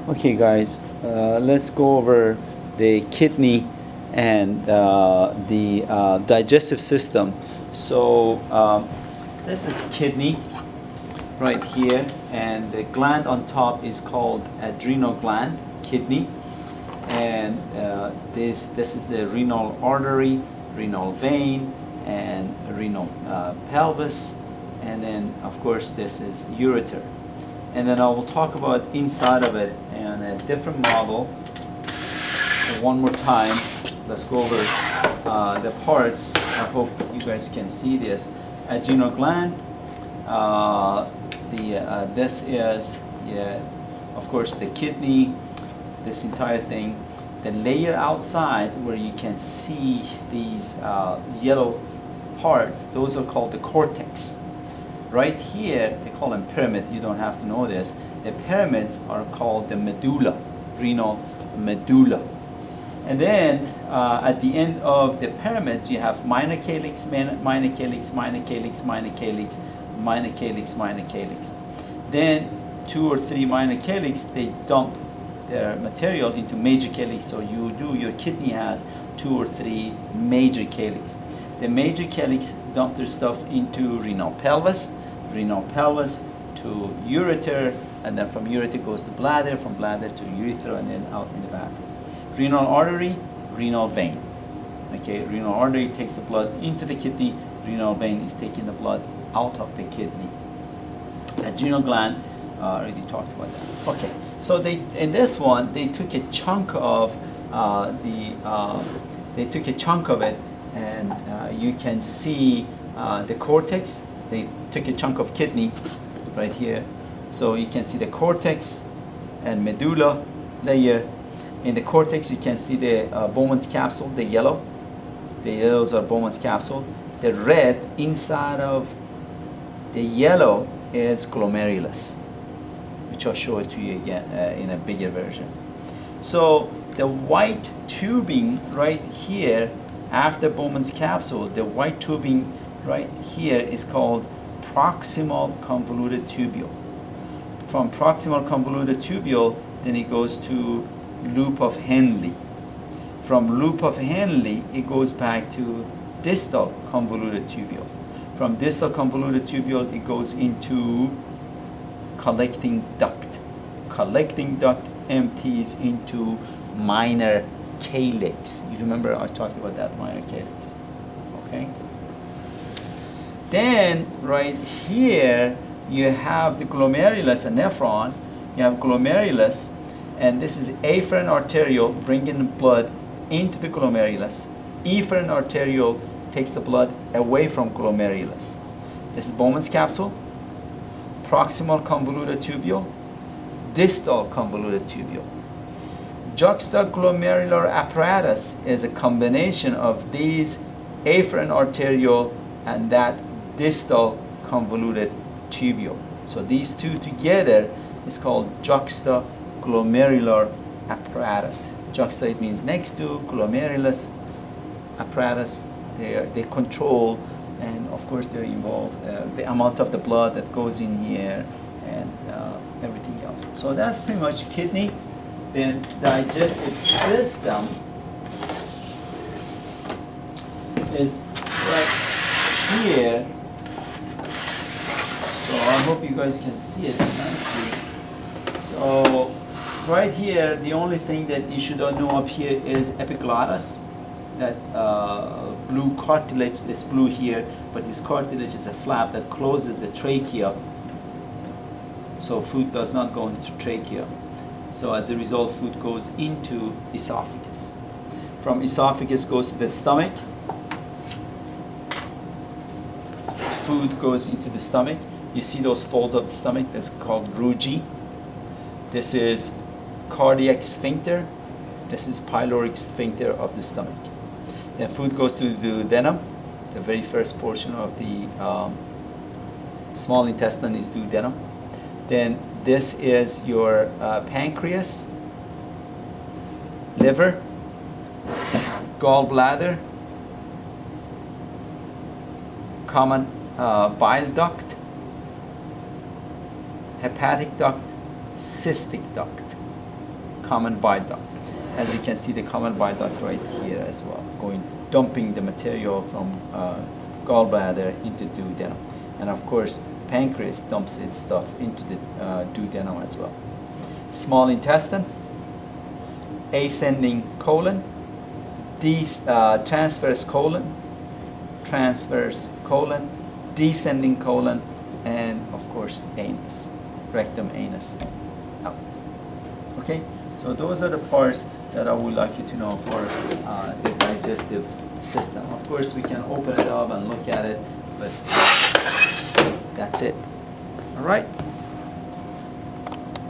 Okay, guys, let's go over the kidney and the digestive system. So, this is kidney right here, and the gland on top is called adrenal gland, kidney. And this is the renal artery, renal vein, and renal pelvis. And then, of course, this is ureter. And then I will talk about inside of it and a different model. One more time, let's go over the parts. I hope you guys can see this. Adrenal gland. This is, of course, the kidney. This entire thing. The layer outside where you can see these yellow parts, those are called the cortex. Right here, they call them pyramid. You don't have to know this. The pyramids are called the medulla, renal medulla. And then at the end of the pyramids, you have minor calyx, minor calyx, minor calyx, minor calyx, minor calyx, minor calyx. Then 2 or 3 minor calyx, they dump their material into major calyx. So your kidney has 2 or 3 major calyx. The major calyx dump their stuff into renal pelvis to ureter, and then from ureter goes to bladder, from bladder to urethra, and then out in the bathroom. Renal artery, renal vein. Okay, renal artery takes the blood into the kidney, renal vein is taking the blood out of the kidney. Adrenal gland, already talked about that. Okay, so in this one, they took a chunk of it, and you can see the cortex. They took a chunk of kidney right here, so you can see the cortex and medulla layer. In the cortex, you can see the Bowman's capsule, the yellows are Bowman's capsule. The red inside of the yellow is glomerulus, which I'll show it to you again in a bigger version. So the white tubing right here after Bowman's capsule, the white tubing right here is called proximal convoluted tubule. From proximal convoluted tubule, then it goes to loop of Henle. From loop of Henle, it goes back to distal convoluted tubule. From distal convoluted tubule, it goes into collecting duct. Collecting duct empties into minor calyx. You remember I talked about that, minor calyx. Okay? Then right here you have the glomerulus, a nephron. You have glomerulus, and this is afferent arteriole bringing blood into the glomerulus. Efferent arteriole takes the blood away from glomerulus. This is Bowman's capsule, proximal convoluted tubule, distal convoluted tubule. Juxta glomerular apparatus is a combination of these afferent arteriole and that distal convoluted tubule. So these two together is called juxta glomerular apparatus. Juxta, it means next to, glomerulus, apparatus, they control, and of course they're involved the amount of the blood that goes in here and everything else. So that's pretty much kidney. Then digestive system is right here. So I hope you guys can see it nicely. So right here, the only thing that you should know up here is epiglottis. That blue cartilage is blue here, but this cartilage is a flap that closes the trachea. So food does not go into trachea. So as a result, food goes into esophagus. From esophagus goes to the stomach. Food goes into the stomach. You see those folds of the stomach? That's called rugae. This is cardiac sphincter. This is pyloric sphincter of the stomach. Then food goes to the duodenum. The very first portion of the small intestine is duodenum. Then this is your pancreas, liver, gallbladder, common bile duct, hepatic duct, cystic duct. common bile duct. As you can see, the common bile duct right here as well, dumping the material from gallbladder into duodenum. And of course, pancreas dumps its stuff into the duodenum as well. Small intestine, ascending colon, transverse colon, descending colon, and of course anus, rectum, anus, out. Okay, so those are the parts that I would like you to know for the digestive system. Of course, we can open it up and look at it, but that's it. All right.